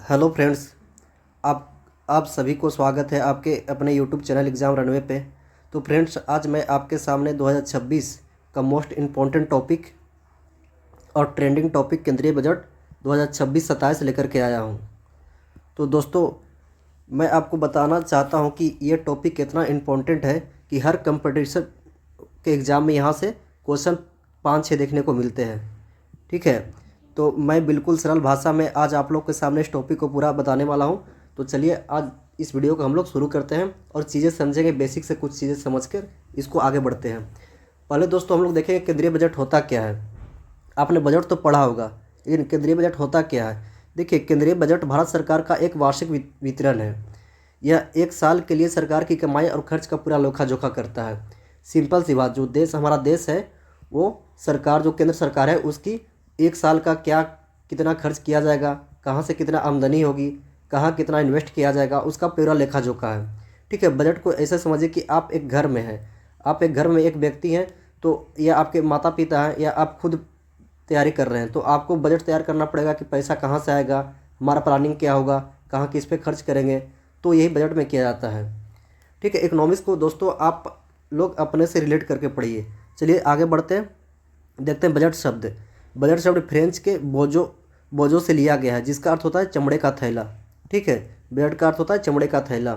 Hello friends. आप सभी को स्वागत है आपके अपने यूट्यूब चैनल एग्ज़ाम रनवे पे। तो फ्रेंड्स, आज मैं आपके सामने 2026 का मोस्ट इम्पॉर्टेंट टॉपिक और ट्रेंडिंग टॉपिक केंद्रीय बजट 2026-27 लेकर के आया हूँ। तो दोस्तों, मैं आपको बताना चाहता हूँ कि ये टॉपिक कितना इम्पोर्टेंट है कि हर कंपटीशन के एग्ज़ाम में यहाँ से क्वेश्चन 5-6 देखने को मिलते हैं। ठीक है, तो मैं बिल्कुल सरल भाषा में आज आप लोग के सामने इस टॉपिक को पूरा बताने वाला हूँ। तो चलिए आज इस वीडियो को हम लोग शुरू करते हैं और चीज़ें समझेंगे, बेसिक से कुछ चीज़ें समझकर इसको आगे बढ़ते हैं। पहले दोस्तों हम लोग देखेंगे केंद्रीय बजट होता क्या है। आपने बजट तो पढ़ा होगा, लेकिन केंद्रीय बजट होता क्या है। देखिए, केंद्रीय बजट भारत सरकार का एक वार्षिक वितरण है। यह एक साल के लिए सरकार की कमाई और खर्च का पूरा लेखा जोखा करता है। सिंपल सी बात, जो देश हमारा देश है वो सरकार, जो केंद्र सरकार है, उसकी एक साल का क्या कितना खर्च किया जाएगा, कहाँ से कितना आमदनी होगी, कहाँ कितना इन्वेस्ट किया जाएगा, उसका पूरा लेखा जोखा है। ठीक है, बजट को ऐसे समझिए कि आप एक घर में हैं, आप एक घर में एक व्यक्ति हैं, तो या आपके माता पिता हैं या आप खुद तैयारी कर रहे हैं, तो आपको बजट तैयार करना पड़ेगा कि पैसा कहाँ से आएगा, हमारा प्लानिंग क्या होगा, कहाँ किस पे खर्च करेंगे। तो यही बजट में किया जाता है। ठीक है, इकोनॉमिक्स को दोस्तों आप लोग अपने से रिलेट करके पढ़िए। चलिए आगे बढ़ते हैं, देखते हैं बजट शब्द। बजट शब्द फ्रेंच के बोझो से लिया गया है, जिसका अर्थ होता है चमड़े का थैला। ठीक है, बजट का अर्थ होता है चमड़े का थैला।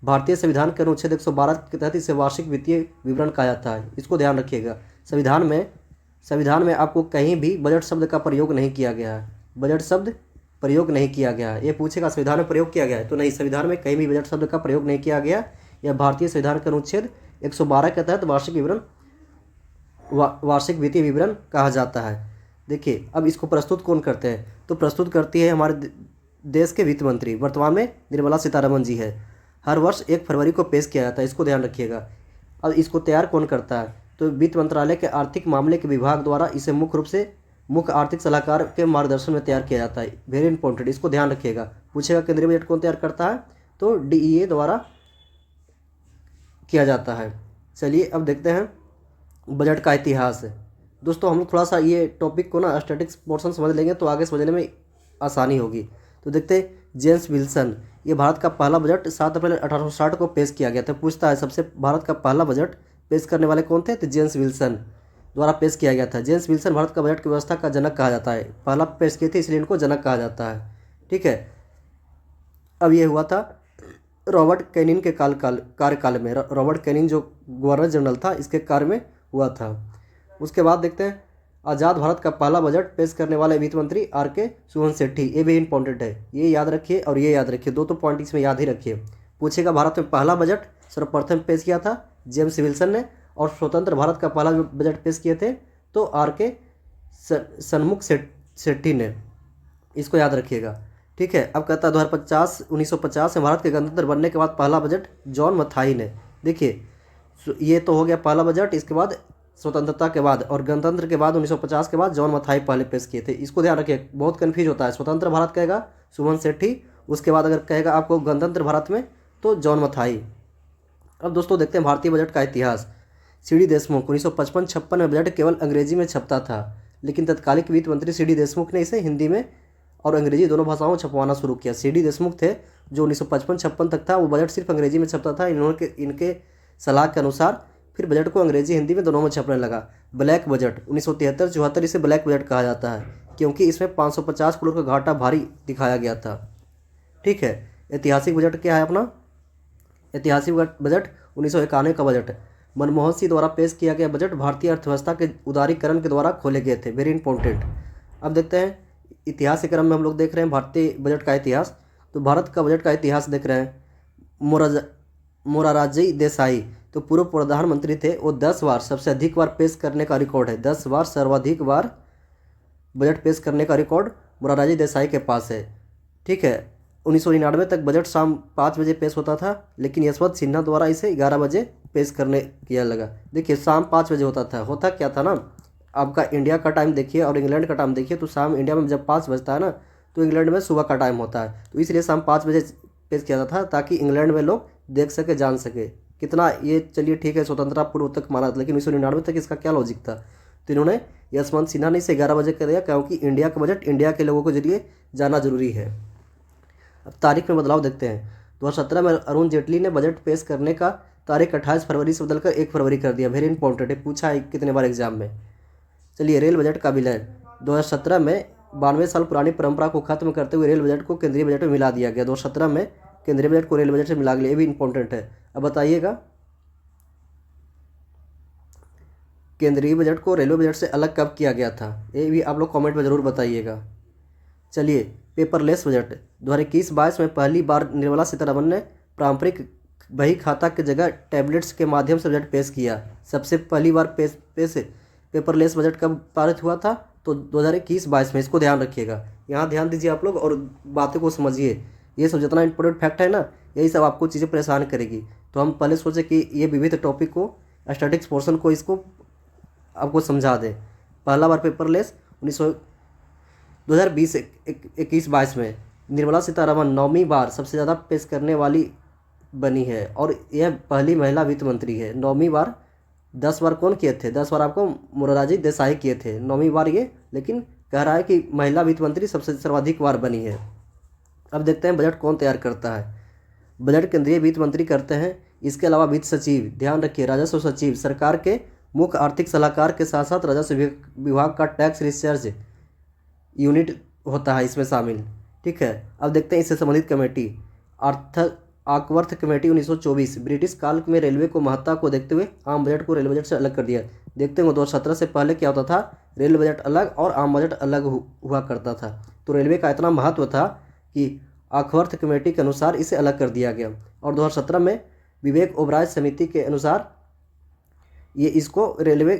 भारतीय संविधान के अनुच्छेद 112 के तहत इसे वार्षिक वित्तीय विवरण कहा जाता है। इसको ध्यान रखिएगा। संविधान में आपको कहीं भी बजट शब्द का प्रयोग नहीं किया गया है। बजट शब्द प्रयोग नहीं किया गया है। ये पूछेगा संविधान में प्रयोग किया गया है, तो नहीं, संविधान में कहीं भी बजट शब्द का प्रयोग नहीं किया गया। यह भारतीय संविधान के अनुच्छेद 112 के तहत वार्षिक वित्तीय विवरण कहा जाता है। देखिए, अब इसको प्रस्तुत कौन करते हैं, तो प्रस्तुत करती है हमारे देश के वित्त मंत्री, वर्तमान में निर्मला सीतारमण जी है। हर वर्ष 1 फरवरी को पेश किया जाता है, इसको ध्यान रखिएगा। अब इसको तैयार कौन करता है, तो वित्त मंत्रालय के आर्थिक मामले के विभाग द्वारा इसे मुख्य रूप से मुख्य आर्थिक सलाहकार के मार्गदर्शन में तैयार किया जाता है। वेरी इंपॉर्टेंट, इसको ध्यान रखिएगा। पूछेगा केंद्रीय बजट कौन तैयार करता है, तो DEA द्वारा किया जाता है। चलिए अब देखते हैं बजट का इतिहास। दोस्तों, हम लोग थोड़ा सा ये टॉपिक को ना स्टैटिक्स पोर्शन समझ लेंगे तो आगे समझने में आसानी होगी। तो देखते हैं, जेम्स विल्सन, ये भारत का पहला बजट 7 अप्रैल 1860 को पेश किया गया था। पूछता है सबसे भारत का पहला बजट पेश करने वाले कौन थे, तो जेम्स विल्सन द्वारा पेश किया गया था। जेम्स विल्सन भारत का बजट की व्यवस्था का जनक कहा जाता है। पहला पेश किए थे, इसलिए इनको जनक कहा जाता है। ठीक है, अब ये हुआ था रॉबर्ट कैनिन के कार्यकाल में। रॉबर्ट कैनिन जो गवर्नर जनरल था, इसके कार्य में हुआ था। उसके बाद देखते हैं, आज़ाद भारत का पहला बजट पेश करने वाले वित्त मंत्री RK सुमन सेठी। ये भी इंपॉर्टेंट है, ये याद रखिए और ये याद रखिए, दो तो पॉइंट इसमें याद ही रखिए। पूछेगा भारत में पहला बजट सर्वप्रथम पेश किया था जेम्स विल्सन ने, और स्वतंत्र भारत का पहला बजट पेश किए थे तो RK सन्मुख सेठी ने। इसको याद रखिएगा। ठीक है, अब कहता है 1950 में भारत के गणतंत्र बनने के बाद पहला बजट जॉन मथाई ने। देखिए, ये तो हो गया पहला बजट, इसके बाद स्वतंत्रता के बाद और गणतंत्र के बाद 1950 के बाद जॉन मथाई पहले पेश किए थे। इसको ध्यान रखिए, बहुत कन्फ्यूज होता है। स्वतंत्र भारत कहेगा सुमन सेठी, उसके बाद अगर कहेगा आपको गणतंत्र भारत में तो जॉन मथाई। अब दोस्तों देखते हैं भारतीय बजट का इतिहास। CD देशमुख 1955-56 में बजट केवल अंग्रेजी में छपता था, लेकिन तत्कालिक वित्त मंत्री CD देशमुख ने इसे हिंदी में और अंग्रेजी दोनों भाषाओं में छपवाना शुरू किया। CD देशमुख थे जो 1955-56 तक था, वो बजट सिर्फ अंग्रेजी में छपता था। इनके सलाह के अनुसार फिर बजट को अंग्रेजी हिंदी में दोनों में छपने लगा। ब्लैक बजट 1973-74 इसे ब्लैक बजट कहा जाता है, क्योंकि इसमें 550 करोड़ का घाटा भारी दिखाया गया था। ठीक है, ऐतिहासिक बजट क्या है अपना, ऐतिहासिक बजट 1991 का बजट मनमोहन सिंह द्वारा पेश किया गया बजट भारतीय अर्थव्यवस्था के उदारीकरण के द्वारा खोले गए थे। Very important. अब देखते हैं इतिहास के क्रम में हम लोग देख रहे हैं भारतीय बजट का इतिहास। तो भारत का बजट का इतिहास देख रहे हैं। मोरारजी देसाई तो पूर्व प्रधानमंत्री थे, वो 10 बार सबसे अधिक बार पेश करने का रिकॉर्ड है। 10 बार सर्वाधिक बार बजट पेश करने का रिकॉर्ड मोरारजी देसाई के पास है। ठीक है, 1999 तक बजट शाम 5 बजे पेश होता था, लेकिन यशवंत सिन्हा द्वारा इसे 11 बजे पेश करने किया लगा। देखिए, शाम 5 बजे होता था। होता क्या था ना, आपका इंडिया का टाइम देखिए और इंग्लैंड का टाइम देखिए, तो शाम इंडिया में जब 5 बजता है ना, तो इंग्लैंड में सुबह का टाइम होता है, तो इसलिए शाम 5 बजे पेश किया जाता था, ताकि इंग्लैंड में लोग देख सके, जान सके कितना ये। चलिए ठीक है, स्वतंत्रता पूर्व तक माना था, लेकिन 1999 तक इसका क्या लॉजिक था, तो इन्होंने यशवंत सिन्हा ने इसे 11 बजे कर दिया, क्योंकि इंडिया का बजट इंडिया के लोगों के जरिए जाना जरूरी है। अब तारीख में बदलाव देखते हैं। 2017 में अरुण जेटली ने बजट पेश करने का तारीख 28 फरवरी से बदलकर 1 फरवरी कर दिया। वेरी इंपॉर्टेंट है, पूछा है कितने बार एग्जाम में। चलिए, रेल बजट का विलय 2017 में 92 साल पुरानी परंपरा को खत्म करते हुए रेल बजट को केंद्रीय बजट में मिला दिया गया। 2017 में केंद्रीय बजट को रेल बजट से मिला गया, ये भी इंपॉर्टेंट है। अब बताइएगा, केंद्रीय बजट को रेलवे बजट से अलग कब किया गया था, ये भी आप लोग कमेंट में ज़रूर बताइएगा। चलिए, पेपरलेस बजट 2021-22 में पहली बार निर्मला सीतारमण ने पारंपरिक बही खाता की जगह टैबलेट्स के माध्यम से बजट पेश किया। सबसे पहली बार पेपरलेस बजट कब पारित हुआ था, तो 2021-22 में। इसको ध्यान रखिएगा, यहाँ ध्यान दीजिए आप लोग और बातों को समझिए। ये सब जितना इंपॉर्टेंट फैक्ट है ना, यही सब आपको चीज़ें परेशान करेगी। तो हम पहले सोचे कि ये विविध टॉपिक को, स्टैटिक्स पोर्शन को, इसको आपको समझा दें। पहला बार पेपरलेस 2020-21-22 में निर्मला सीतारमण 9वीं बार सबसे ज़्यादा पेश करने वाली बनी है और यह पहली महिला वित्त मंत्री है। 9वीं बार, 10 बार कौन किए थे, 10 बार आपको मोरारजी देसाई किए थे, 9वीं बार ये, लेकिन कह रहा है कि महिला वित्त मंत्री सबसे सर्वाधिक बार बनी है। अब देखते हैं बजट कौन तैयार करता है। बजट केंद्रीय वित्त मंत्री करते हैं। इसके अलावा वित्त सचिव, ध्यान रखिए, राजस्व सचिव, सरकार के मुख्य आर्थिक सलाहकार के साथ साथ राजस्व विभाग का टैक्स रिसर्च यूनिट होता है इसमें शामिल। ठीक है, अब देखते हैं इससे संबंधित कमेटी। आकवर्थ कमेटी 1924, ब्रिटिश काल में रेलवे को महत्ता को देखते हुए आम बजट को रेल बजट से अलग कर दिया। देखते हैं 2017 से पहले क्या होता था, रेल बजट अलग और आम बजट अलग हुआ करता था। तो रेलवे का इतना महत्व था कि आकवर्थ कमेटी के अनुसार इसे अलग कर दिया गया और 2017 में विवेक ओबराय समिति के अनुसार ये इसको रेलवे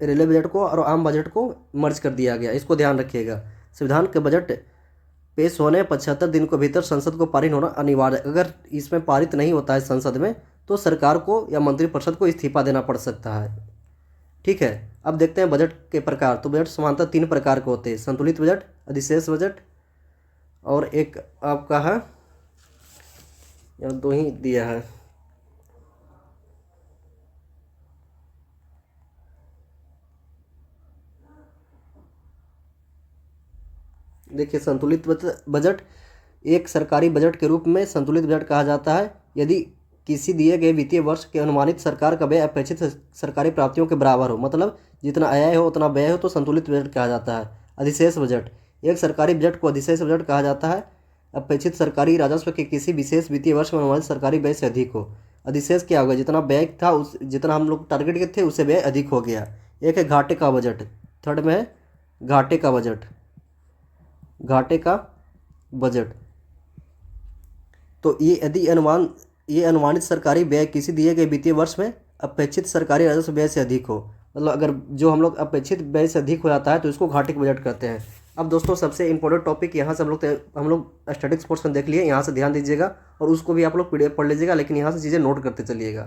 बजट को और आम बजट को मर्ज कर दिया गया। इसको ध्यान रखिएगा। संविधान के बजट पेश होने 75 दिन के भीतर संसद को पारित होना अनिवार्य है। अगर इसमें पारित नहीं होता है संसद में, तो सरकार को या मंत्रिपरिषद को इस्तीफा देना पड़ सकता है। ठीक है, अब देखते हैं बजट के प्रकार। तो बजट समानतः 3 प्रकार के होते हैं, संतुलित बजट, अधिशेष बजट और एक आपका है, या 2 ही दिया है। देखिए, संतुलित बजट एक सरकारी बजट के रूप में संतुलित बजट कहा जाता है यदि किसी दिए गए वित्तीय वर्ष के अनुमानित सरकार का व्यय अपेक्षित सरकारी प्राप्तियों के बराबर हो, मतलब जितना आय हो उतना व्यय हो, तो संतुलित बजट कहा जाता है। अधिशेष बजट, एक सरकारी बजट को अधिशेष बजट कहा जाता है अपेक्षित सरकारी राजस्व के किसी विशेष वित्तीय वर्ष में अनुमानित सरकारी व्यय से अधिक हो। अधिशेष क्या होगा, जितना व्यय था जितना हम लोग टारगेट के थे उससे व्यय अधिक हो गया। एक है घाटे का बजट, थर्ड में है घाटे का बजट। तो ये अनुमानित सरकारी व्यय किसी दिए गए वित्तीय वर्ष में अपेक्षित सरकारी राजस्व व्यय से अधिक हो, मतलब अगर जो हम लोग अपेक्षित व्यय से अधिक हो जाता है तो इसको घाटे का बजट कहते हैं। अब दोस्तों, सबसे इंपॉर्टेंट टॉपिक यहाँ से हम लोग स्टैटिक्स पोर्शन देख लिए, यहाँ से ध्यान दीजिएगा और उसको भी आप लोग PDF पढ़ लीजिएगा, लेकिन यहाँ से चीज़ें नोट करते चलिएगा।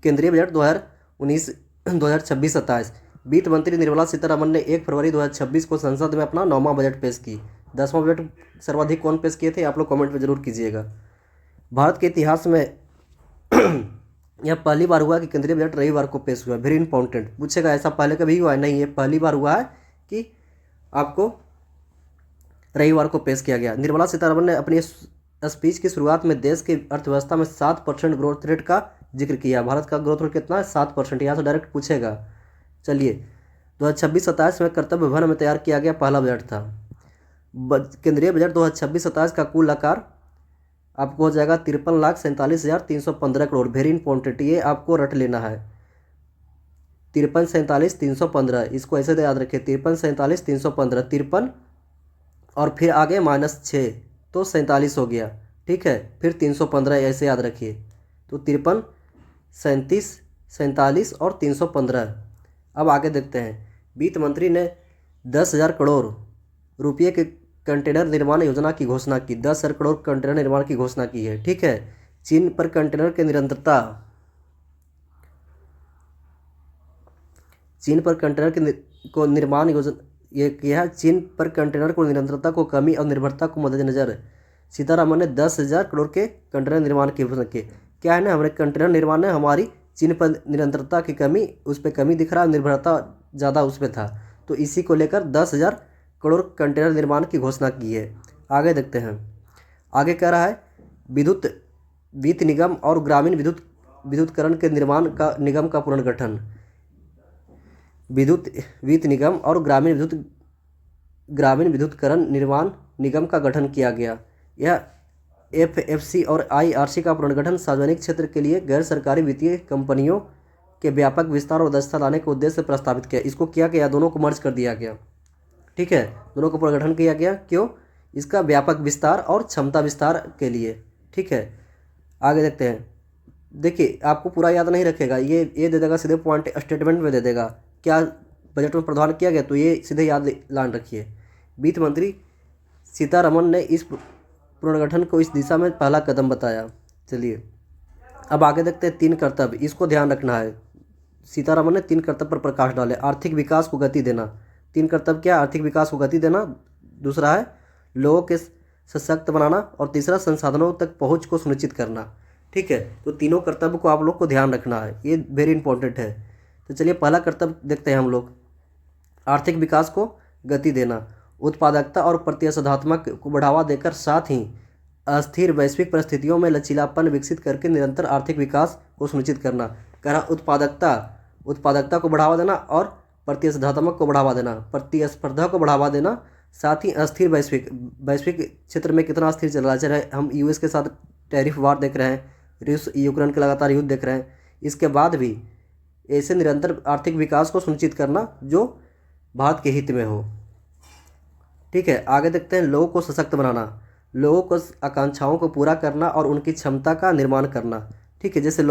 केंद्रीय बजट 2026-27, वित्त मंत्री निर्मला सीतारमण ने 1 फरवरी 2026 को संसद में अपना 9वां बजट पेश की। 10वां बजट सर्वाधिक कौन पेश किए थे, आप लोग कमेंट में जरूर कीजिएगा। भारत के इतिहास में यह पहली बार हुआ कि केंद्रीय बजट रविवार को पेश हुआ। वेरी इंपॉर्टेंट, पूछेगा ऐसा पहले कभी हुआ है? नहीं, ये पहली बार हुआ है कि आपको रविवार को पेश किया गया। निर्मला सीतारमण ने अपनी स्पीच की शुरुआत में देश की अर्थव्यवस्था में 7% ग्रोथ रेट का जिक्र किया। भारत का ग्रोथ रेट कितना है? 7%। यहाँ से डायरेक्ट पूछेगा। चलिए, 2026-27 में कर्तव्य भवन में तैयार किया गया पहला बजट था। केंद्रीय बजट 2026-27 का कुल आकार आपको हो जाएगा 53,47,315 करोड़। वेरी इंपॉर्टेंट, ये आपको रट लेना है। 53,47,315, इसको ऐसे याद रखिए, 53,47,315, 53 और फिर आगे -6 तो 47 हो गया। ठीक है, फिर 315 ऐसे याद रखिए। तो 53, 37, 47 और 315। अब आगे देखते हैं। वित्त मंत्री ने 10,000 करोड़ रुपये के कंटेनर निर्माण योजना की घोषणा की। 10,000 करोड़ कंटेनर निर्माण की घोषणा की है। ठीक है, चीन पर कंटेनर के निरंतरता चीन पर कंटेनर को निर्माण योजना ये किया है। चीन पर कंटेनर को निरंतरता को कमी और निर्भरता को मद्देनजर सीतारमण ने 10,000 करोड़ के कंटेनर निर्माण की घोषणा की। क्या है ना, हमारे कंटेनर निर्माण है, हमारी चीन पर निरंतरता की कमी, उस पर कमी दिख रहा है, निर्भरता ज़्यादा उस पर था, तो इसी को लेकर 10,000 करोड़ कंटेनर निर्माण की घोषणा की है। आगे देखते हैं। आगे कह रहा है विद्युत वित्त निगम और ग्रामीण विद्युतकरण के निर्माण का निगम का पुनर्गठन। विद्युत वित्त निगम और ग्रामीण विद्युतकरण निर्माण निगम का गठन किया गया। यह एफएफसी और आईआरसी का पुनर्गठन सार्वजनिक क्षेत्र के लिए गैर सरकारी वित्तीय कंपनियों के व्यापक विस्तार और दक्षता लाने के उद्देश्य से प्रस्तावित किया। इसको किया गया, दोनों को मर्ज कर दिया गया। ठीक है, दोनों को पुनर्गठन किया गया। क्यों? इसका व्यापक विस्तार और क्षमता विस्तार के लिए। ठीक है, आगे देखते हैं। देखिए, आपको पूरा याद नहीं रखेगा, ये दे देगा सीधे पॉइंट स्टेटमेंट में दे देगा क्या बजट में प्रावधान किया गया, तो ये सीधे याद लान रखिए। वित्त मंत्री सीतारमण ने इस पुनर्गठन को इस दिशा में पहला कदम बताया। चलिए अब आगे देखते हैं। 3 कर्तव्य, इसको ध्यान रखना है। सीतारमण ने 3 कर्तव्य पर प्रकाश डाले। आर्थिक विकास को गति देना। 3 कर्तव्य क्या? आर्थिक विकास को गति देना, दूसरा है लोगों के सशक्त बनाना, और तीसरा संसाधनों तक पहुंच को सुनिश्चित करना। ठीक है, तो तीनों कर्तव्य को आप लोग को ध्यान रखना है, ये वेरी इंपॉर्टेंट है। तो चलिए पहला कर्तव्य देखते हैं हम लोग। आर्थिक विकास को गति देना, उत्पादकता और प्रतिस्पर्धात्मक को बढ़ावा देकर, साथ ही अस्थिर वैश्विक परिस्थितियों में लचीलापन विकसित करके निरंतर आर्थिक विकास को सुनिश्चित करना। कह उत्पादकता को बढ़ावा देना और प्रतिस्पर्धात्मक को बढ़ावा देना, प्रतिस्पर्धा को बढ़ावा देना, साथ ही अस्थिर वैश्विक क्षेत्र में कितना अस्थिर चल रहा है। चाहे हम यूएस के साथ टैरिफ वार देख रहे हैं, रूस यूक्रेन के लगातार युद्ध देख रहे हैं, इसके बाद भी ऐसे निरंतर आर्थिक विकास को सुनिश्चित करना जो भारत के हित में हो। ठीक है, आगे देखते हैं। लोगों को सशक्त बनाना, लोगों को आकांक्षाओं को पूरा करना और उनकी क्षमता का निर्माण करना। ठीक है, जैसे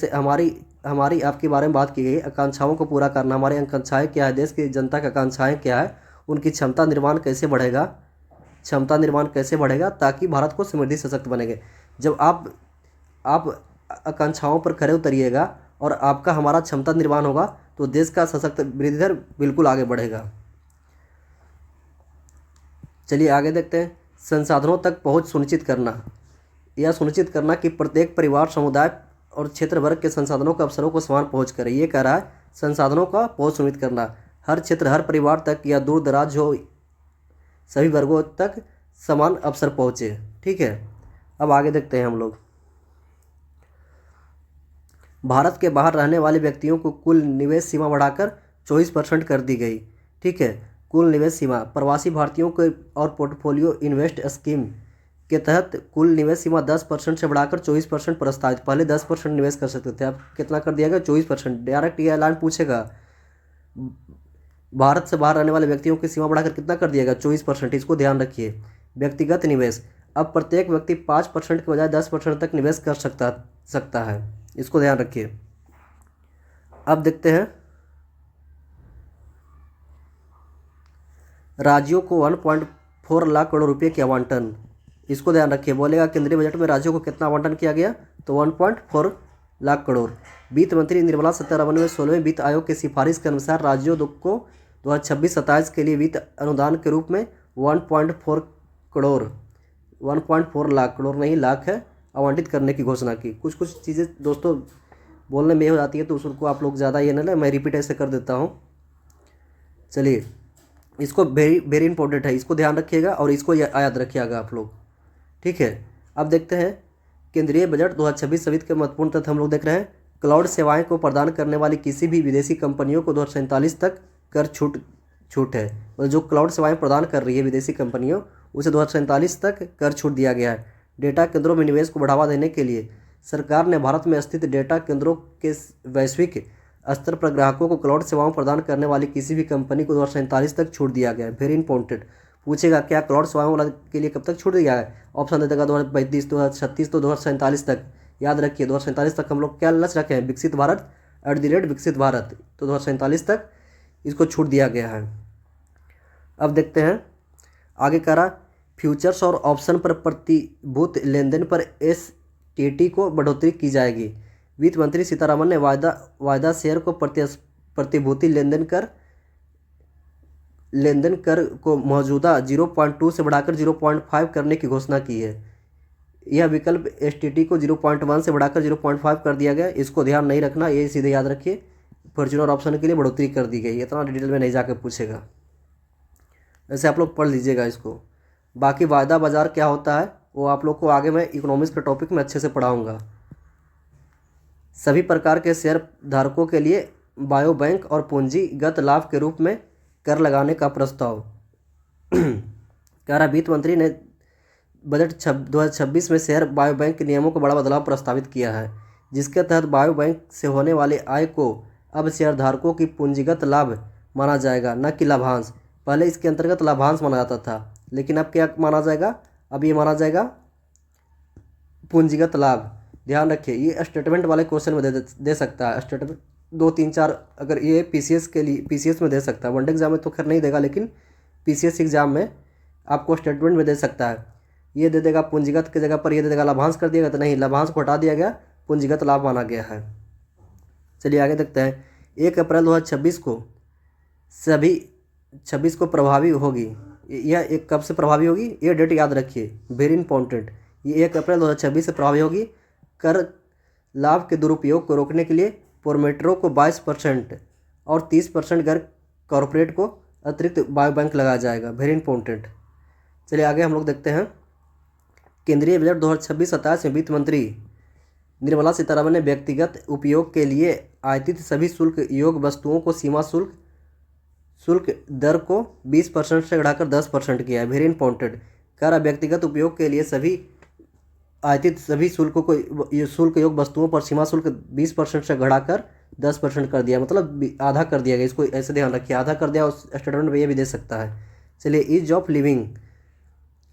हमारी आपके बारे में बात की गई, आकांक्षाओं को पूरा करना। हमारी आकांक्षाएं क्या है, देश की जनता की आकांक्षाएं क्या है, उनकी क्षमता निर्माण कैसे बढ़ेगा ताकि भारत को समृद्धि सशक्त बनेंगे। जब आप आकांक्षाओं पर खरे उतरिएगा और आपका हमारा क्षमता निर्माण होगा तो देश का सशक्त वृद्धि दर बिल्कुल आगे बढ़ेगा। चलिए आगे देखते हैं। संसाधनों तक पहुंच सुनिश्चित करना, यह सुनिश्चित करना कि प्रत्येक परिवार, समुदाय और क्षेत्र वर्ग के संसाधनों के अवसरों को समान पहुंच करे। ये कह रहा है संसाधनों का पहुंच सुनिश्चित करना, हर क्षेत्र, हर परिवार तक या दूर दराज हो, सभी वर्गों तक समान अवसर पहुंचे। ठीक है, अब आगे देखते हैं हम लोग। भारत के बाहर रहने वाले व्यक्तियों को कुल निवेश सीमा बढ़ाकर 24% कर दी गई। ठीक है, कुल निवेश सीमा प्रवासी भारतीयों के और पोर्टफोलियो इन्वेस्ट स्कीम के तहत कुल निवेश सीमा 10% से बढ़ाकर 24% प्रस्तावित। पहले 10% निवेश कर सकते थे, अब कितना कर दिया गया? 24%। डायरेक्ट ये ऐलान पूछेगा, भारत से बाहर रहने वाले व्यक्तियों की सीमा बढ़ाकर कितना कर दिया गया? 24%। इसको ध्यान रखिए। व्यक्तिगत निवेश, अब प्रत्येक व्यक्ति 5% के बजाय 10% तक निवेश कर सकता है। इसको ध्यान रखिए। अब देखते हैं। राज्यों को 1.4 लाख करोड़ रुपए के आवंटन, इसको ध्यान रखिए। बोलेगा केंद्रीय बजट में राज्यों को कितना आवंटन किया गया, तो 1.4 लाख करोड़। वित्त मंत्री निर्मला सीतारमण ने 16वें वित्त आयोग की सिफारिश के अनुसार राज्यों को 2026-27 के लिए वित्त अनुदान के रूप में 1.4 लाख करोड़ नहीं लाख है, आवंटित करने की घोषणा की। कुछ चीज़ें दोस्तों बोलने में हो जाती है तो उसको आप लोग ज़्यादा ये ना लें, मैं रिपीट ऐसे कर देता हूँ। चलिए, इसको वेरी इंपॉर्टेंट है, इसको ध्यान रखिएगा और इसको याद रखिएगा आप लोग। ठीक है, अब देखते हैं केंद्रीय बजट 2026 सहित के महत्वपूर्ण तथ्य हम लोग देख रहे हैं। क्लाउड सेवाएं को प्रदान करने वाली किसी भी विदेशी कंपनियों को 2047 तक कर छूट है। मतलब जो क्लाउड सेवाएं प्रदान कर रही है विदेशी कंपनियों, उसे 2047 तक कर छूट दिया गया है। डेटा केंद्रों में निवेश को बढ़ावा देने के लिए सरकार ने भारत में स्थित डेटा केंद्रों के वैश्विक स्तर पर ग्राहकों को क्लाउड सेवाओं प्रदान करने वाली किसी भी कंपनी को 2047 तक छूट दिया गया है। Very important. पूछेगा क्या क्लाउड सेवाओं वाला के लिए कब तक छूट दिया है? ऑप्शन दे देगा 2035, 2036, तो 2047 तक। याद रखिए 2047 तक हम लोग क्या लक्ष्य रखे हैं? विकसित भारत @विकसित भारत, तो 2047 तक इसको छूट दिया गया है। अब देखते हैं आगे कह रहा, फ्यूचर्स और ऑप्शन पर प्रतिभूति लेनदेन पर STT को बढ़ोतरी की जाएगी। वित्त मंत्री सीतारमण ने वायदा शेयर को प्रतिभूति लेनदेन कर को मौजूदा 0.2 से बढ़ाकर 0.5 करने की घोषणा की है। यह विकल्प STT को 0.1 से बढ़ाकर 0.5 कर दिया गया। इसको ध्यान नहीं रखना, ये सीधे याद रखिए। फॉर्च्यूनर ऑप्शन के लिए बढ़ोतरी कर दी गई, इतना डिटेल में नहीं जाकर पूछेगा, वैसे आप लोग पढ़ लीजिएगा इसको। बाकी वायदा बाजार क्या होता है वो आप लोग को आगे मैं इकोनॉमिक्स के टॉपिक में अच्छे से पढ़ाऊँगा। सभी प्रकार के शेयर धारकों के लिए बायो बैंक और पूंजीगत लाभ के रूप में कर लगाने का प्रस्ताव। कह रहा वित्त मंत्री ने बजट 2026 में शेयर बायो बैंक के नियमों को बड़ा बदलाव प्रस्तावित किया है, जिसके तहत बायो बैंक से होने वाले आय को अब शेयरधारकों की पूंजीगत लाभ माना जाएगा, न कि लाभांश। पहले इसके अंतर्गत लाभांश माना जाता था, लेकिन अब क्या माना जाएगा? अब ये माना जाएगा पूंजीगत लाभ। ध्यान रखिए, ये स्टेटमेंट वाले क्वेश्चन में दे सकता है। स्टेटमेंट 2 3 4 अगर ये पीसीएस के लिए पीसीएस में दे सकता है, वनडे एग्जाम में तो खैर नहीं देगा, लेकिन पीसीएस एग्जाम में आपको स्टेटमेंट में दे सकता है। ये दे देगा पूंजीगत की जगह पर ये दे देगा लाभांश कर दिएगा, तो नहीं, लाभांश को हटा दिया गया, पूंजीगत लाभ माना गया है। चलिए आगे देखते हैं। 1 अप्रैल 2026 को सभी 26 को प्रभावी होगी। यह एक कब से प्रभावी होगी? ये डेट याद रखिए, वेरी इंपॉर्टेंट। ये 1 अप्रैल 2026 से प्रभावी होगी। कर लाभ के दुरुपयोग को रोकने के लिए प्रोमोटरों को 22% और 30% गैर कॉरपोरेट को अतिरिक्त बायो बैंक लगाया जाएगा, वेरी इंपॉर्टेंट। चलिए आगे हम लोग देखते हैं। केंद्रीय बजट 2026-27 में वित्त मंत्री निर्मला सीतारमण ने व्यक्तिगत उपयोग के लिए आयातित सभी शुल्क योग्य वस्तुओं को सीमा शुल्क दर को 20% से बढ़ाकर 10% किया है, वेरी इंपॉर्टेंट। कह रहा व्यक्तिगत उपयोग के लिए सभी आयातित सभी शुल्कों को शुल्क योग्य वस्तुओं पर सीमा शुल्क 20% से बढ़ाकर 10% कर दिया, मतलब आधा कर दिया गया। इसको ऐसे ध्यान रखिए, आधा कर दिया। उस स्टेटमेंट में ये भी दे सकता है। चलिए, ईज ऑफ लिविंग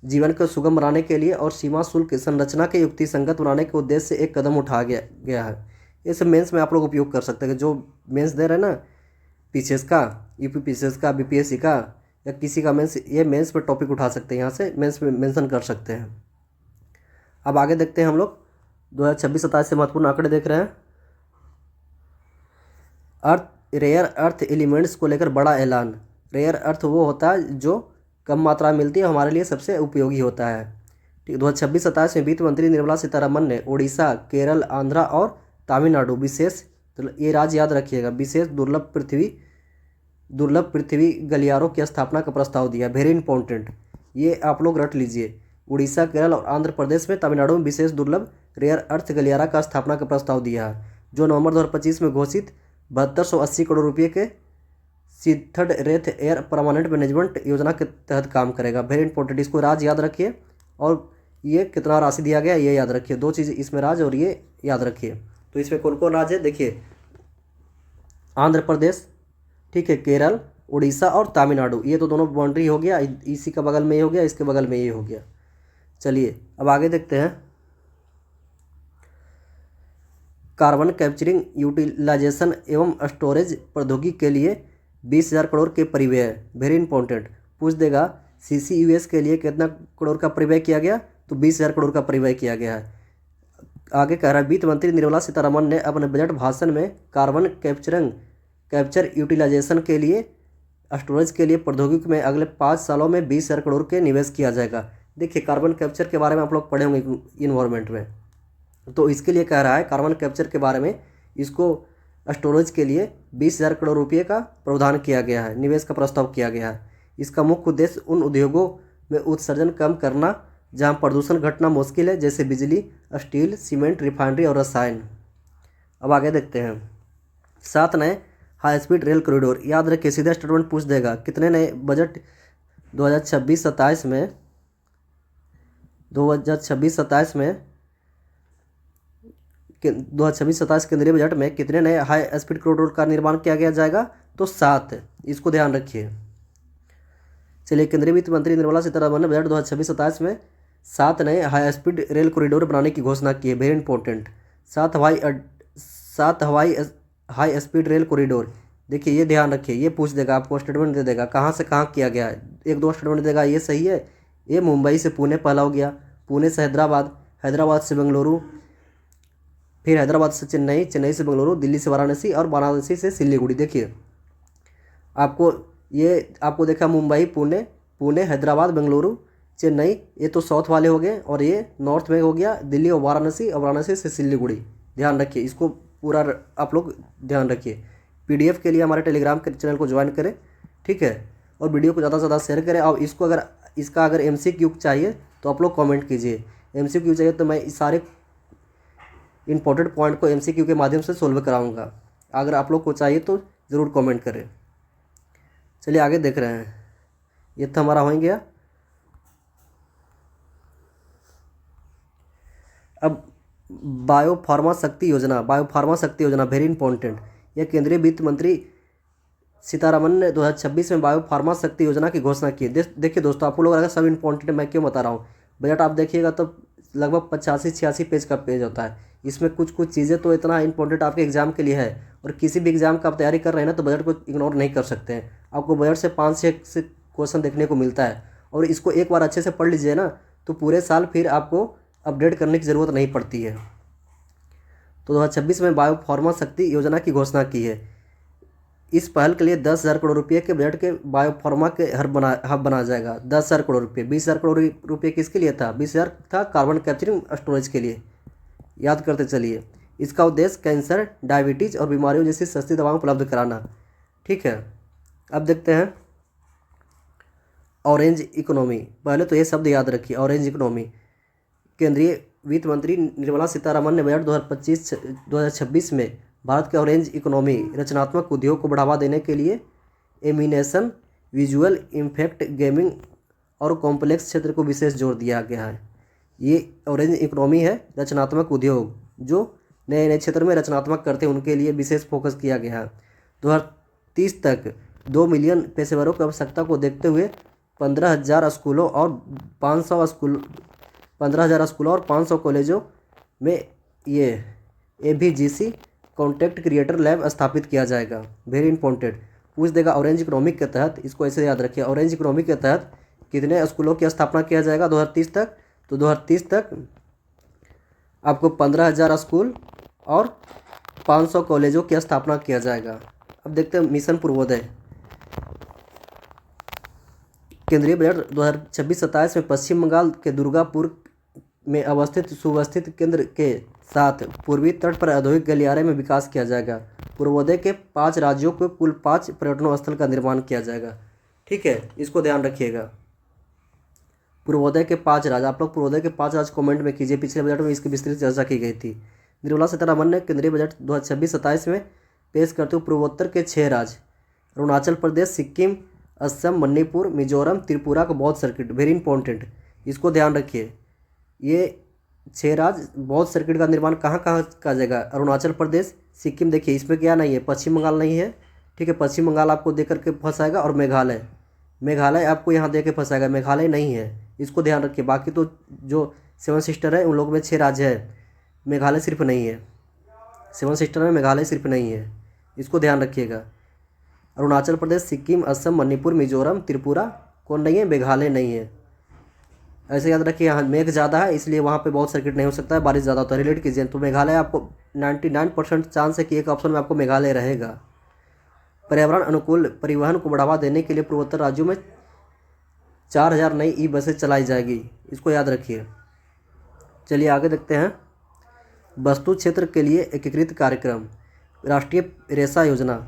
जीवन को सुगम बनाने के लिए और सीमा शुल्क संरचना के युक्ति संगत बनाने के उद्देश्य से एक कदम उठाया गया है। ये सब मेंस में आप लोग उपयोग कर सकते हैं। जो मेंस दे रहे हैं ना, पीसीएस का, यूपी पीसीएस का, बीपीएससी का, या किसी का मेंस, ये मेंस पर टॉपिक उठा सकते हैं, यहाँ से मेंस में मेंशन कर सकते हैं। अब आगे देखते हैं हम लोग 2026-27 से महत्वपूर्ण आंकड़े देख रहे हैं। रेयर अर्थ एलिमेंट्स को लेकर बड़ा ऐलान। रेयर अर्थ वो होता है जो कम मात्रा में मिलती है, हमारे लिए सबसे उपयोगी होता है। ठीक, 2026-27 में वित्त मंत्री निर्मला सीतारमण ने उड़ीसा, केरल, आंध्रा और तमिलनाडु विशेष, तो ये राज्य याद रखिएगा, विशेष दुर्लभ पृथ्वी गलियारों की स्थापना का प्रस्ताव दिया, वेरी इंपॉर्टेंट। ये आप लोग रट लीजिए। उड़ीसा, केरल और आंध्र प्रदेश में तमिलनाडु में विशेष दुर्लभ रेयर अर्थ गलियारा का स्थापना का प्रस्ताव दिया है, जो नवंबर 2025 में घोषित 7280 करोड़ रुपये के सीथड रेथ एयर परमानेंट मैनेजमेंट योजना के तहत काम करेगा, वेरी इंपॉर्टेंट। इसको राज्य याद रखिए और ये कितना राशि दिया गया ये याद रखिए। 2 चीज़ इसमें राज्य और ये याद रखिए। तो इसमें कौन कौन राज्य है देखिए, आंध्र प्रदेश, ठीक है, केरल, उड़ीसा और तमिलनाडु, ये तो दोनों बाउंड्री हो गया, इसी का बगल में ये हो गया, इसके बगल में ये हो गया। चलिए अब आगे देखते हैं। कार्बन कैप्चरिंग यूटिलाइजेशन एवं स्टोरेज प्रौद्योगिकी के लिए 20,000 करोड़ के परिव्यय, वेरी इंपॉर्टेंट। पूछ देगा CCUS के लिए कितना करोड़ का परिव्यय किया गया, तो 20,000 करोड़ का परिव्यय किया गया है। आगे कह रहा है वित्त मंत्री निर्मला सीतारमण ने अपने बजट भाषण में कार्बन कैप्चर यूटिलाइजेशन के लिए स्टोरेज के लिए प्रौद्योगिकी में अगले 5 सालों में 20,000 करोड़ के निवेश किया जाएगा। देखिए, कार्बन कैप्चर के बारे में आप लोग पढ़े होंगे इन्वायरमेंट में, तो इसके लिए कह रहा है कार्बन कैप्चर के बारे में, इसको स्टोरेज के लिए 20,000 करोड़ रुपये का प्रावधान किया गया है, निवेश का प्रस्ताव किया गया है। इसका मुख्य उद्देश्य उन उद्योगों में उत्सर्जन कम करना जहां प्रदूषण घटना मुश्किल है, जैसे बिजली, स्टील, सीमेंट, रिफाइनरी और रसायन। अब आगे देखते हैं। 7 नए हाई स्पीड रेल कॉरिडोर, याद रखिए, सीधा स्टेटमेंट पूछ देगा। कितने नए बजट 2026-27 में 2026-27 केंद्रीय बजट में कितने नए हाई स्पीड कॉरिडोर का निर्माण किया गया जाएगा, तो 7। इसको ध्यान रखिए। चलिए, केंद्रीय वित्त मंत्री निर्मला सीतारमण ने बजट 2026-27 में 7 नए हाई स्पीड रेल कॉरिडोर बनाने की घोषणा की है, very important. 7 high speed rail corridor, देखिए ये ध्यान रखिए, ये पूछ देगा आपको, स्टेटमेंट दे देगा कहाँ से कहाँ किया गया है। 1-2 स्टेटमेंट देगा, ये सही है। ये मुंबई से पुणे पहला हो गया, पुणे से हैदराबाद, हैदराबाद से बेंगलुरु, फिर हैदराबाद से चेन्नई, चेन्नई से बेंगलुरु, दिल्ली से वाराणसी और वाराणसी से सिलीगुड़ी। देखिए आपको देखा मुंबई, पुणे, हैदराबाद, बेंगलुरु, चेन्नई, ये तो साउथ वाले हो गए, और ये नॉर्थ में हो गया दिल्ली और वाराणसी से सिलीगुड़ी। ध्यान रखिए, इसको पूरा आप लोग ध्यान रखिए। PDF के लिए हमारे टेलीग्राम के चैनल को ज्वाइन करें, ठीक है, और वीडियो को ज़्यादा से ज़्यादा शेयर करें। और इसको अगर इसका अगर MCQ चाहिए तो आप लोग कमेंट कीजिए। MCQ चाहिए तो मैं इस सारे इंपॉर्टेंट पॉइंट को MCQ के माध्यम से सोल्व कराऊंगा। अगर आप लोग को चाहिए तो ज़रूर कमेंट करें। चलिए आगे देख रहे हैं। ये तो हमारा हो गया। अब बायोफार्मा शक्ति योजना वेरी इंपॉर्टेंट। यह केंद्रीय वित्त मंत्री सीतारमन ने 2026 में बायोफार्मा शक्ति योजना की घोषणा की। देखिए दोस्तों, आपको लोग अगर सब इंपॉर्टेंट मैं क्यों बता रहा हूँ। बजट आप देखिएगा तो लगभग 85-86 पेज का पेज होता है। इसमें कुछ चीज़ें तो इतना इंपॉर्टेंट आपके एग्जाम के लिए है, और किसी भी एग्जाम का आप तैयारी कर रहे हैं ना तो बजट को इग्नोर नहीं कर सकते हैं। आपको बजट से 5 से क्वेश्चन देखने को मिलता है, और इसको एक बार अच्छे से पढ़ लीजिए ना तो पूरे साल फिर आपको अपडेट करने की ज़रूरत नहीं पड़ती है। तो 2026 में बायोफार्मा शक्ति योजना की घोषणा की है। इस पहल के लिए 10,000 करोड़ रुपये के बजट के बायोफार्मा के हब बना जाएगा। 10,000 करोड़ रुपये, 20,000 करोड़ रुपये किसके लिए था? 20,000 था कार्बन कैप्चरिंग स्टोरेज के लिए। याद करते चलिए। इसका उद्देश्य कैंसर, डायबिटीज़ और बीमारियों जैसी सस्ती दवाएं उपलब्ध कराना। ठीक है, अब देखते हैं ऑरेंज इकोनॉमी। पहले तो ये शब्द याद रखिए, ऑरेंज इकोनॉमी। केंद्रीय वित्त मंत्री निर्मला सीतारमन ने बजट 2026 में भारत के ऑरेंज इकोनॉमी रचनात्मक उद्योग को बढ़ावा देने के लिए एनिमेशन, विजुअल इफेक्ट, गेमिंग और कॉम्प्लेक्स क्षेत्र को विशेष जोर दिया गया है। ये ऑरेंज इकोनॉमी है रचनात्मक उद्योग, जो नए नए क्षेत्र में रचनात्मक करते हैं उनके लिए विशेष फोकस किया गया है। 2030 तक 2 मिलियन पेशेवरों की आवश्यकता को देखते हुए 15,000 स्कूलों और 500 कॉलेजों में ये ABGC कॉन्टेक्ट क्रिएटर लैब स्थापित किया जाएगा। वेरी इंपॉर्टेंट, पूछ देगा ऑरेंज इकोनॉमिक के तहत। इसको ऐसे याद रखिए, ऑरेंज इकोनॉमिक के तहत कितने स्कूलों की स्थापना किया जाएगा 2030 तक? तो 2030 तक आपको 15,000 स्कूल और 500 कॉलेजों की स्थापना किया जाएगा। अब देखते हैं मिशन पूर्वोदय। केंद्रीय बजट 2026-27 में पश्चिम बंगाल के दुर्गापुर में अवस्थित सुव्यवस्थित केंद्र के साथ पूर्वी तट पर औद्योगिक गलियारे में विकास किया जाएगा। पूर्वोदय के 5 राज्यों को कुल 5 पर्यटन स्थल का निर्माण किया जाएगा। ठीक है, इसको ध्यान रखिएगा। पूर्वोदय के 5 राज्य, आप लोग पूर्वोदय के 5 राज्य कमेंट में कीजिए। पिछले बजट में इसकी विस्तृत चर्चा की गई थी। निर्मला सीतारमन ने केंद्रीय बजट 2026-27 में पेश करते हुए पूर्वोत्तर के 6 राज्य अरुणाचल प्रदेश, सिक्किम, असम, मणिपुर, मिजोरम, त्रिपुरा का बौद्ध सर्किट। वेरी इंपॉर्टेंट, इसको ध्यान रखिए। ये 6 राज्य बौद्ध सर्किट का निर्माण कहाँ कहाँ का जाएगा? अरुणाचल प्रदेश, सिक्किम। देखिए इसमें क्या नहीं है, पश्चिम बंगाल नहीं है। ठीक है, पश्चिम बंगाल आपको दे करके फंसाएगा, और मेघालय आपको यहाँ दे के फंसाएगा। मेघालय नहीं है, इसको ध्यान रखिए। बाकी तो जो 7 सिस्टर है उन लोग में 6 राज्य है, मेघालय सिर्फ नहीं है। 7 सिस्टर में मेघालय सिर्फ नहीं है, इसको ध्यान रखिएगा। अरुणाचल प्रदेश, सिक्किम, असम, मणिपुर, मिजोरम, त्रिपुरा कौन नहीं है? मेघालय नहीं है। ऐसे याद रखिए, यहाँ मेघ ज़्यादा है इसलिए वहाँ पे बहुत सर्किट नहीं हो सकता है, बारिश ज़्यादा होता है। रिलेट कीजिए तो मेघालय आपको 99% चांस है कि एक ऑप्शन में आपको मेघालय रहेगा। पर्यावरण अनुकूल परिवहन को बढ़ावा देने के लिए पूर्वोत्तर राज्यों में 4,000 नई ई बसें चलाई जाएगी, इसको याद रखिए। चलिए आगे देखते हैं। वस्तु क्षेत्र के लिए एकीकृत कार्यक्रम, राष्ट्रीय रेशा योजना।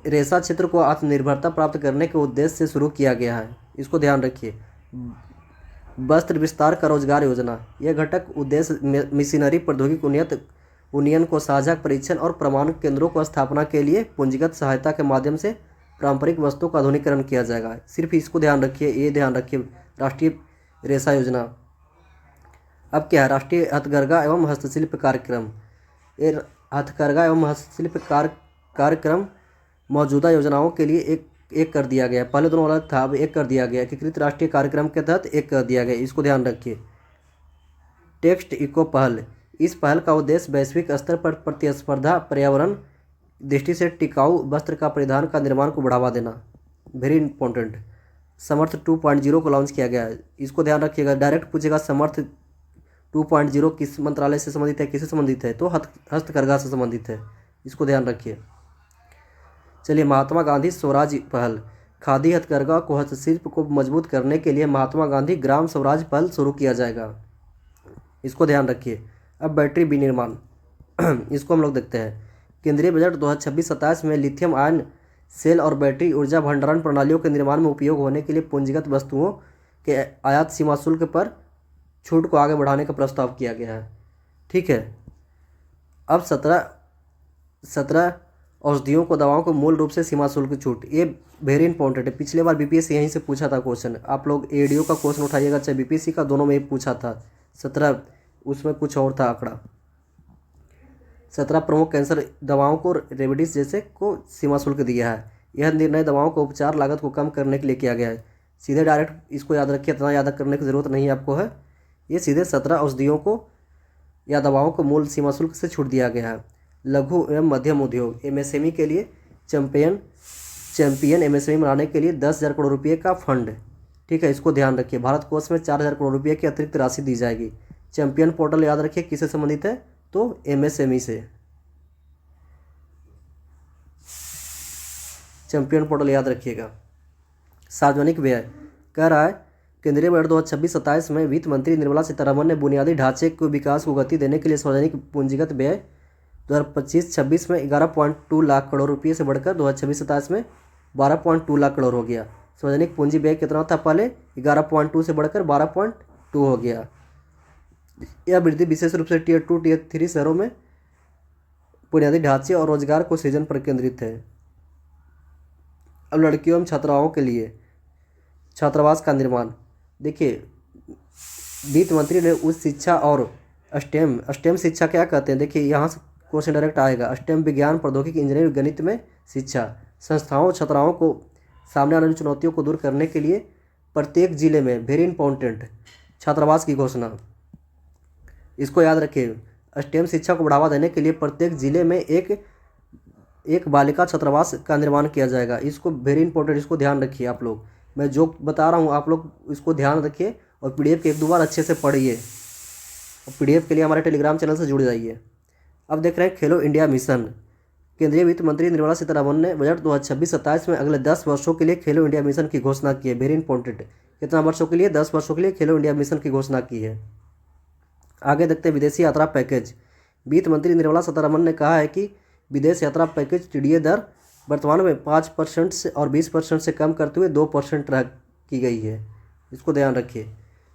रेशा क्षेत्र को आत्मनिर्भरता प्राप्त करने के उद्देश्य से शुरू किया गया है, इसको ध्यान रखिए। वस्त्र विस्तार का रोजगार योजना, यह घटक उद्देश्य मशीनरी प्रौद्योगिकी उन्नयन को साझा परीक्षण और प्रमाण केंद्रों को स्थापना के लिए पूंजीगत सहायता के माध्यम से पारंपरिक वस्तुओं का आधुनिकीकरण किया जाएगा। सिर्फ इसको ध्यान रखिए, ये ध्यान रखिए, राष्ट्रीय रेशा योजना। अब क्या है? राष्ट्रीय हथकरघा एवं हस्तशिल्प कार्यक्रम। ये हथकरघा एवं हस्तशिल्प कार्यक्रम मौजूदा योजनाओं के लिए एक कर दिया गया। पहले दोनों अलग था, अब एक कर दिया गया। एकीकृत राष्ट्रीय कार्यक्रम के तहत एक कर दिया गया, इसको ध्यान रखिए। टेक्स्ट इको पहल, इस पहल का उद्देश्य वैश्विक स्तर पर प्रतिस्पर्धा, पर्यावरण दृष्टि से टिकाऊ वस्त्र का परिधान का निर्माण को बढ़ावा देना। Very important. समर्थ 2.0 को लॉन्च किया गया है, इसको ध्यान रखिएगा। डायरेक्ट पूछेगा समर्थ 2.0 किस मंत्रालय से संबंधित है, किससे संबंधित है? तो हस्तकरघा से संबंधित है, इसको ध्यान रखिए। चलिए, महात्मा गांधी स्वराज पहल, खादी हथकरघा को हस्तशिल्प को मजबूत करने के लिए महात्मा गांधी ग्राम स्वराज पहल शुरू किया जाएगा, इसको ध्यान रखिए। अब बैटरी विनिर्माण इसको हम लोग देखते हैं। केंद्रीय बजट 2026-27 में लिथियम आयन सेल और बैटरी ऊर्जा भंडारण प्रणालियों के निर्माण में उपयोग होने के लिए पूंजीगत वस्तुओं के आयात सीमा शुल्क पर छूट को आगे बढ़ाने का प्रस्ताव किया गया है। ठीक है, अब 17 औषधियों को, दवाओं को मूल रूप से सीमा शुल्क छूट, ये वेरी इंपॉर्टेंट है। पिछले बार बीपीएससी यहीं से पूछा था क्वेश्चन, आप लोग एडीओ का क्वेश्चन उठाइएगा चाहे बीपीएससी का, दोनों में ही पूछा था। 17 उसमें कुछ और था आंकड़ा। 17 प्रमुख कैंसर दवाओं को रेमडीज जैसे को सीमा शुल्क दिया है। यह निर्णय दवाओं को उपचार लागत को कम करने के लिए किया गया है। सीधे डायरेक्ट इसको याद रखिए, इतना याद करने की ज़रूरत नहीं आपको है। ये सीधे 17 औषधियों को या दवाओं को मूल सीमा शुल्क से छूट दिया गया है। लघु एवं मध्यम उद्योग एमएसएमई के लिए चैंपियन एमएसएमई बनाने के लिए 10,000 करोड़ रुपये का फंड। ठीक है, इसको ध्यान रखिए। भारत कोष में 4,000 करोड़ रुपये की अतिरिक्त राशि दी जाएगी। चैंपियन पोर्टल याद रखिए किससे संबंधित है, तो एमएसएमई से। चैंपियन पोर्टल याद रखिएगा। सार्वजनिक व्यय कह रहा है केंद्रीय बजट 2026-27 में वित्त मंत्री निर्मला सीतारमण ने बुनियादी ढांचे के विकास को गति देने के लिए सार्वजनिक पूंजीगत व्यय 2025-26 में 11.2 लाख करोड़ रुपये से बढ़कर 2026-27 में 12.2 लाख करोड़ हो गया। सार्वजनिक पूंजी व्यय कितना था पहले, 11.2 से बढ़कर 12.2 हो गया। यह वृद्धि विशेष रूप से टियर 2 टियर 3 शहरों में बुनियादी ढांचे और रोजगार को सृजन पर केंद्रित है। अब लड़कियों एवं छात्राओं के लिए छात्रावास का निर्माण। देखिए, वित्त मंत्री ने उच्च शिक्षा और स्टेम शिक्षा क्या कहते हैं, देखिए यहाँ से क्वेश्चन डायरेक्ट आएगा। स्टेम विज्ञान, प्रौद्योगिकी, इंजीनियरिंग, गणित में शिक्षा संस्थाओं छात्राओं को सामने आने वाली चुनौतियों को दूर करने के लिए प्रत्येक जिले में, वेरी इंपॉर्टेंट, छात्रावास की घोषणा। इसको याद रखिए, स्टेम शिक्षा को बढ़ावा देने के लिए प्रत्येक जिले में एक बालिका छात्रावास का निर्माण किया जाएगा। इसको वेरी इंपॉर्टेंट, इसको ध्यान रखिए आप लोग। मैं जो बता रहा हूँ आप लोग इसको ध्यान रखिए और पीडीएफ के 1-2 बार अच्छे से पढ़िए। और पीडीएफ के लिए हमारे टेलीग्राम चैनल से जुड़ जाइए। अब देख रहे हैं खेलो इंडिया मिशन। केंद्रीय वित्त मंत्री निर्मला सीतारमण ने बजट 2026-27 में अगले 10 वर्षों के लिए खेलो इंडिया मिशन की घोषणा की है। वेरी इंपॉर्टेंट, कितना वर्षों के लिए, 10 वर्षों के लिए खेलो इंडिया मिशन की घोषणा की है। आगे देखते हैं विदेशी यात्रा पैकेज। वित्त मंत्री निर्मला सीतारमण ने कहा है कि विदेश यात्रा पैकेज टीडीए दर वर्तमान में 5% से और 20% से कम करते हुए 2% की गई है। इसको ध्यान रखिए।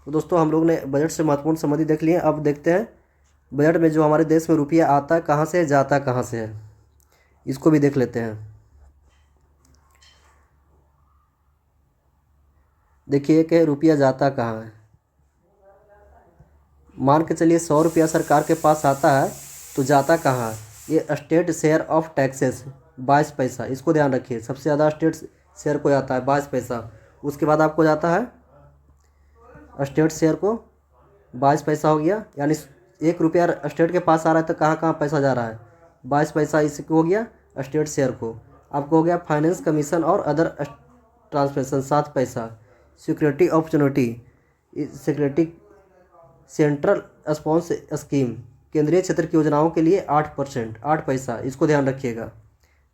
तो दोस्तों, हम लोग ने बजट से महत्वपूर्ण संबंधी देख लिए। अब देखते हैं बजट में जो हमारे देश में रुपया आता है कहाँ से, जाता कहाँ से है, इसको भी देख लेते हैं। देखिए कि रुपया जाता कहाँ है। मान के चलिए 100 रुपया सरकार के पास आता है तो जाता कहाँ है, ये स्टेट शेयर ऑफ टैक्सेस 22 पैसा। इसको ध्यान रखिए, सबसे ज़्यादा स्टेट शेयर को जाता है 22 पैसा। उसके बाद आपको जाता है स्टेट शेयर को 22 पैसा हो गया, यानी 1 रुपया स्टेट के पास आ रहा है तो कहाँ कहाँ पैसा जा रहा है, 22 पैसा इसको हो गया स्टेट शेयर को। आपको हो गया फाइनेंस कमीशन और अदर ट्रांसमिशन 7 पैसा। Security opportunity security central spawns scheme केंद्रीय क्षेत्र की योजनाओं के लिए 8%, 8 पैसा। इसको ध्यान रखिएगा।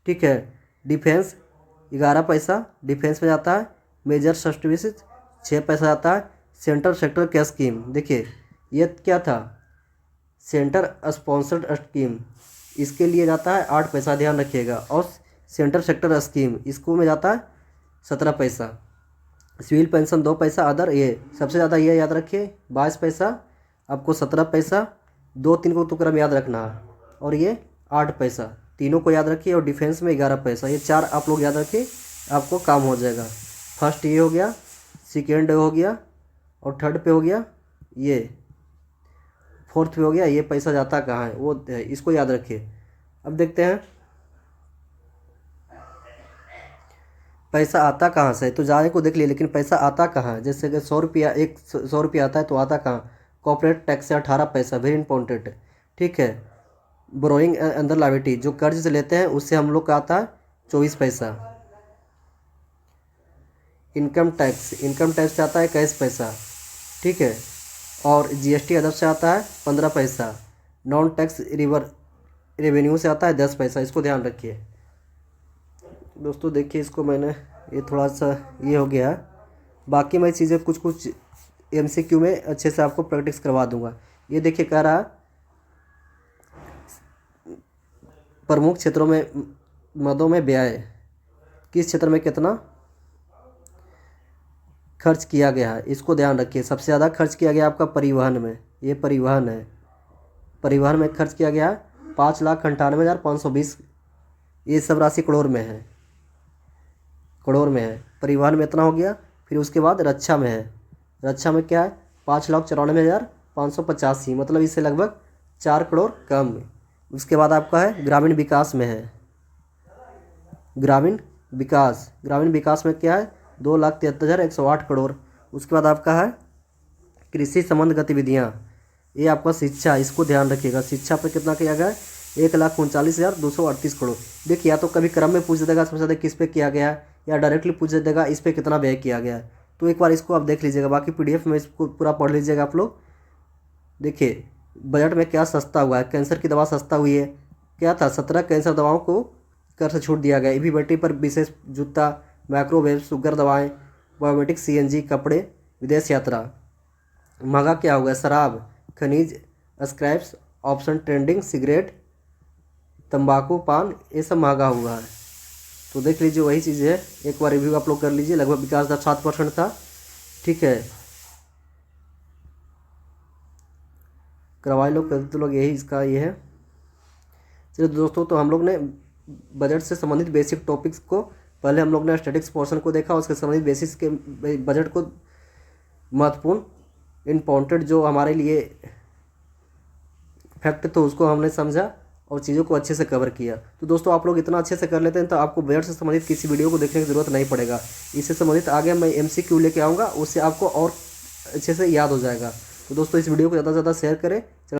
ठीक है, डिफेंस 11 पैसा डिफेंस में जाता है। मेजर सर्विसेज 6 पैसा जाता है। सेंट्रल सेक्टर क्या स्कीम, देखिए ये क्या था, सेंटर स्पॉन्सर्ड स्कीम, इसके लिए जाता है 8 पैसा, ध्यान रखिएगा। और सेंट्रल सेक्टर स्कीम इसको में जाता है 17 पैसा। सिविल पेंशन 2 पैसा। अदर ये सबसे ज़्यादा ये याद रखिए 22 पैसा, आपको 17 पैसा, 2-3 को तो क्रम याद रखना है, और ये 8 पैसा, तीनों को याद रखिए। और डिफेंस में 11 पैसा, ये 4 आप लोग याद रखिए, आपको काम हो जाएगा। फर्स्ट ये हो गया, सेकेंड हो गया, और थर्ड पे हो गया, ये फोर्थ पे हो गया। ये पैसा जाता कहाँ है वो है, इसको याद रखिए। अब देखते हैं पैसा आता कहाँ से, तो जाने को देख लिए, लेकिन पैसा आता कहाँ है। जैसे कि 100 रुपया 100 रुपया आता है तो आता कहाँ, कॉर्पोरेट टैक्स से 18 पैसा, वेरी इंपॉर्टेंट। ठीक है, बोरोइंग अंडर लायबिलिटी जो कर्ज से लेते हैं उससे हम लोग का आता है 24 पैसा। इनकम टैक्स से आता है 21 पैसा। ठीक है, और जीएसटी अदर से आता है 15 पैसा। नॉन टैक्स रेवेन्यू से आता है 10 पैसा। इसको ध्यान रखिए दोस्तों। देखिए इसको मैंने ये थोड़ा सा ये हो गया, बाकी मैं चीज़ें कुछ एमसीक्यू में अच्छे से आपको प्रैक्टिस करवा दूंगा। ये देखिए कह रहा प्रमुख क्षेत्रों में मदों में व्यय किस क्षेत्र में कितना, खर्च किया गया है, इसको ध्यान रखिए। सबसे ज़्यादा खर्च किया गया आपका परिवहन में, ये परिवहन है, परिवहन में खर्च किया गया 5,98,520। ये सब राशि करोड़ में है, करोड़ में है। परिवहन में इतना हो गया। फिर उसके बाद रक्षा में है, रक्षा में क्या है 5,94,585, मतलब इससे लगभग 4 करोड़ कम। उसके बाद आपका है ग्रामीण विकास में है, ग्रामीण विकास, ग्रामीण विकास में क्या है 2,73,108 करोड़। उसके बाद आपका है कृषि संबंध गतिविधियाँ, ये आपका शिक्षा, इसको ध्यान रखिएगा। शिक्षा पर कितना किया गया है 1,39,238 करोड़। देखिए या तो कभी क्रम में पूछ देगा सबसे ज़्यादा किस पे किया गया है, या डायरेक्टली पूछ देगा इस पे कितना व्यय किया गया है। तो एक बार इसको आप देख लीजिएगा, बाकी पीडीएफ में इसको पूरा पढ़ लीजिएगा आप लोग। देखिए बजट में क्या सस्ता हुआ है, कैंसर की दवा सस्ता हुई है। क्या था 17 कैंसर दवाओं को कर से छूट दिया गया। ईवी बैटरी पर विशेष जूता, माइक्रोवेव, शुगर दवाएँ, बायोमेट्रिक सीएनजी, कपड़े, विदेश यात्रा। महंगा क्या हो गया, शराब, खनिज, स्क्रैप्स, ऑप्शन ट्रेंडिंग, सिगरेट, तंबाकू, पान, ये सब महंगा हुआ है। तो देख लीजिए वही चीज़ है, एक बार रिव्यू आप लोग कर लीजिए। लगभग विकास दर 7% था, ठीक है, करवाए लोग करते लोग, यही इसका ये है। चलिए दोस्तों, तो हम लोग ने बजट से संबंधित बेसिक टॉपिक्स को, पहले हम लोग ने स्टैटिक्स पोर्शन को देखा, उसके संबंधित बेसिस के बजट को महत्वपूर्ण इम्पोर्टेंट जो हमारे लिए फैक्ट तो उसको हमने समझा और चीज़ों को अच्छे से कवर किया। तो दोस्तों आप लोग इतना अच्छे से कर लेते हैं तो आपको बजट से संबंधित किसी वीडियो को देखने की ज़रूरत नहीं पड़ेगा। इससे संबंधित आगे मैं MCQ लेके आऊँगा, उससे आपको और अच्छे से याद हो जाएगा। तो दोस्तों इस वीडियो को ज़्यादा से ज़्यादा शेयर करें।